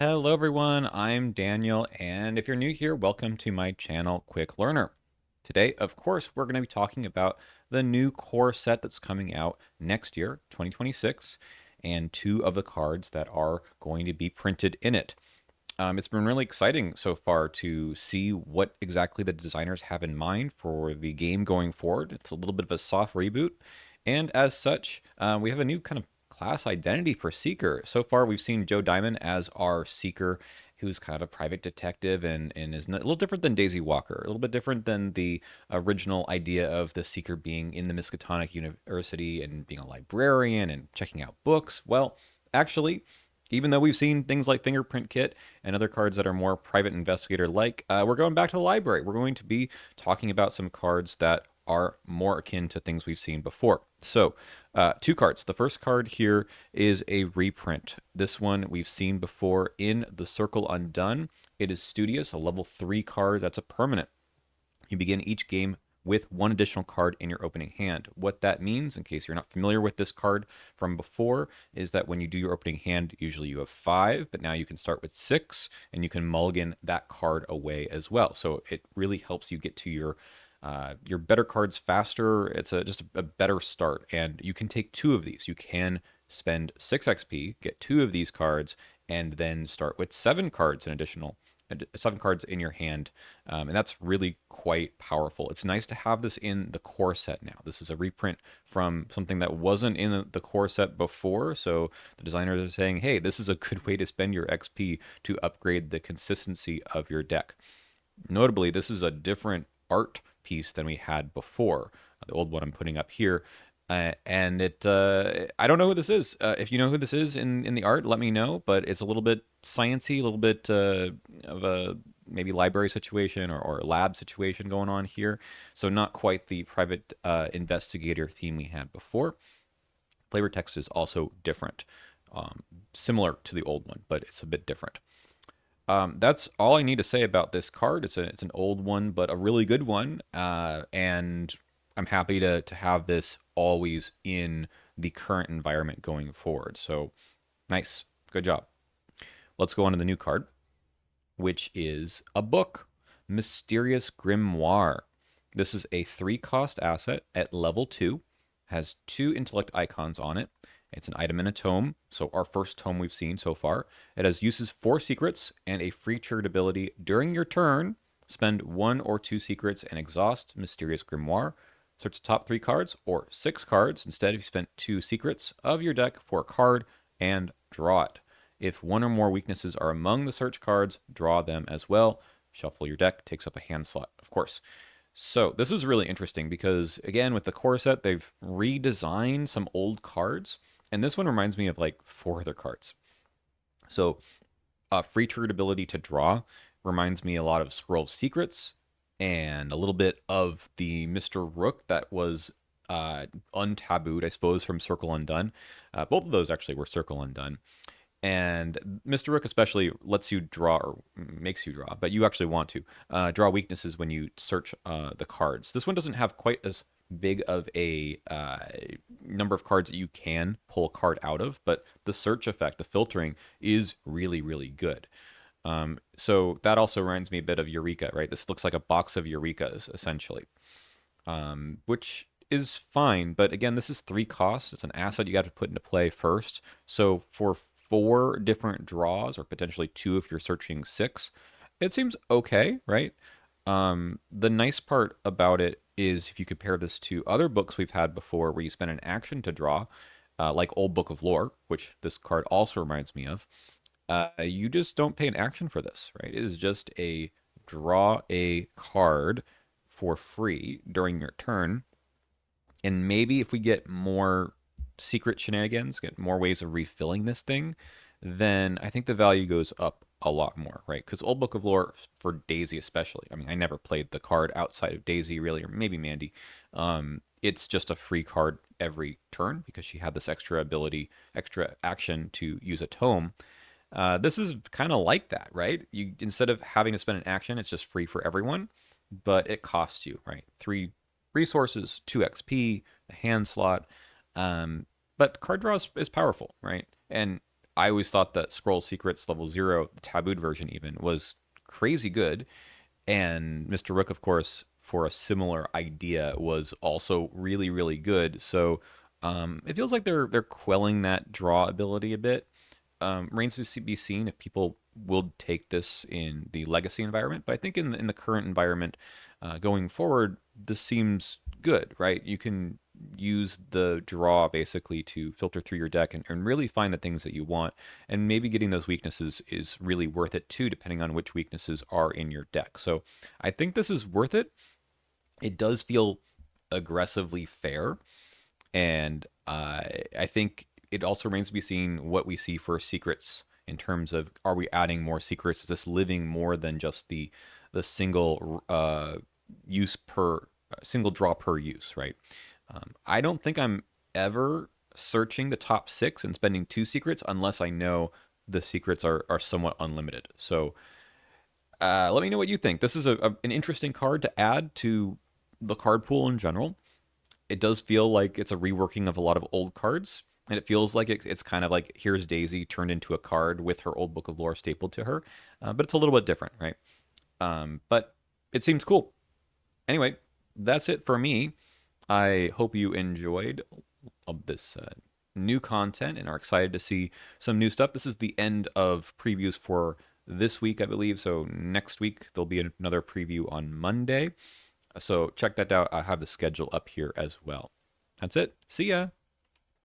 Hello everyone, I'm Daniel, and if you're new here, welcome to my channel, Quick Learner. Today, of course, we're going to be talking about the new core set that's coming out next year, 2026, and two of the cards that are going to be printed in it. It's been really exciting so far to see what exactly the designers have in mind for the game going forward. It's a little bit of a soft reboot, and as such, we have a new kind of class identity for Seeker. So far, we've seen Joe Diamond as our Seeker, who's kind of a private detective and is a little different than Daisy Walker, a little bit different than the original idea of the Seeker being in the Miskatonic University and being a librarian and checking out books. Well, actually, even though we've seen things like Fingerprint Kit and other cards that are more private investigator like, we're going back to the library. We're going to be talking about some cards that are more akin to things we've seen before. So, two cards. The first card here is a reprint. This one we've seen before in the Circle Undone. It is Studious, a level 3 card that's a permanent. You begin each game with one additional card in your opening hand. What that means, in case you're not familiar with this card from before, is that when you do your opening hand, usually you have 5, but now you can start with 6, and you can mulligan that card away as well. So it really helps you get to your better cards faster. It's just a better start, and you can take 2 of these. You can spend 6 XP, get 2 of these cards, and then start with 7 cards in additional 7 cards in your hand, and that's really quite powerful. It's nice to have this in the core set now. This is a reprint from something that wasn't in the core set before, so the designers are saying, hey, this is a good way to spend your XP to upgrade the consistency of your deck. Notably, this is a different art piece than we had before. The old one I'm putting up here. And I don't know who this is. If you know who this is in the art, let me know. But it's a little bit sciencey, a little bit of a maybe library situation or lab situation going on here. So not quite the private investigator theme we had before. Flavor text is also different, similar to the old one, but it's a bit different. That's all I need to say about this card. It's an old one, but a really good one, and I'm happy to have this always in the current environment going forward. So nice, good job. Let's go on to the new card, which is a book, Mysterious Grimoire. This is a 3-cost asset at level 2, has 2 intellect icons on it. It's an item in a tome, so our first tome we've seen so far. It has uses 4 secrets and a free triggered ability. During your turn, spend 1 or 2 secrets and exhaust Mysterious Grimoire. Search the top 3 cards or 6 cards. Instead, if you spent 2 secrets of your deck for a card and draw it. If 1 or more weaknesses are among the search cards, draw them as well. Shuffle your deck, takes up a hand slot, of course. So this is really interesting because, again, with the core set, they've redesigned some old cards. And this one reminds me of like 4 other cards. So, free triggered ability to draw reminds me a lot of Scroll of Secrets and a little bit of the Mr. Rook that was untabooed, I suppose, from Circle Undone. Both of those actually were Circle Undone. And Mr. Rook especially lets you draw, or makes you draw, but you actually want to draw weaknesses when you search the cards. This one doesn't have quite as big of a number of cards that you can pull a card out of, but the search effect, the filtering, is really, really good. So that also reminds me a bit of Eureka, right? This looks like a box of Eurekas, essentially, which is fine. But again, this is 3 costs. It's an asset you got to put into play first. So for 4 different draws, or potentially 2 if you're searching 6, it seems okay, right? The nice part about it is if you compare this to other books we've had before where you spend an action to draw, like Old Book of Lore, which this card also reminds me of, you just don't pay an action for this, right? It is just a draw a card for free during your turn. And maybe if we get more secret shenanigans, get more ways of refilling this thing, then I think the value goes up a lot more, right? Because Old Book of Lore, for Daisy especially, I mean, I never played the card outside of Daisy really, or maybe Mandy. It's just a free card every turn because she had this extra ability, extra action to use a tome. This is kind of like that, right? You, instead of having to spend an action, it's just free for everyone, but it costs you, right? 3 resources, 2 XP, a hand slot. But card draw is powerful, right? And I always thought that Scroll Secrets Level 0, the tabooed version even, was crazy good. And Mr. Rook, of course, for a similar idea, was also really, really good. So it feels like they're quelling that draw ability a bit. Remains to be seen if people will take this in the legacy environment. But I think in the current environment, going forward, this seems good, right? You can use the draw basically to filter through your deck and really find the things that you want. And maybe getting those weaknesses is really worth it too, depending on which weaknesses are in your deck. So I think this is worth it. It does feel aggressively fair, and I think it also remains to be seen what we see for secrets in terms of, are we adding more secrets? Is this living more than just the single use per single draw per use, right? I don't think I'm ever searching the top six and spending two secrets unless I know the secrets are somewhat unlimited. So let me know what you think. This is an interesting card to add to the card pool in general. It does feel like it's a reworking of a lot of old cards, and it feels like it's kind of like, here's Daisy turned into a card with her old book of lore stapled to her, but it's a little bit different, right? But it seems cool. Anyway, that's it for me. I hope you enjoyed this new content and are excited to see some new stuff. This is the end of previews for this week, I believe. So next week, there'll be another preview on Monday. So check that out. I have the schedule up here as well. That's it. See ya.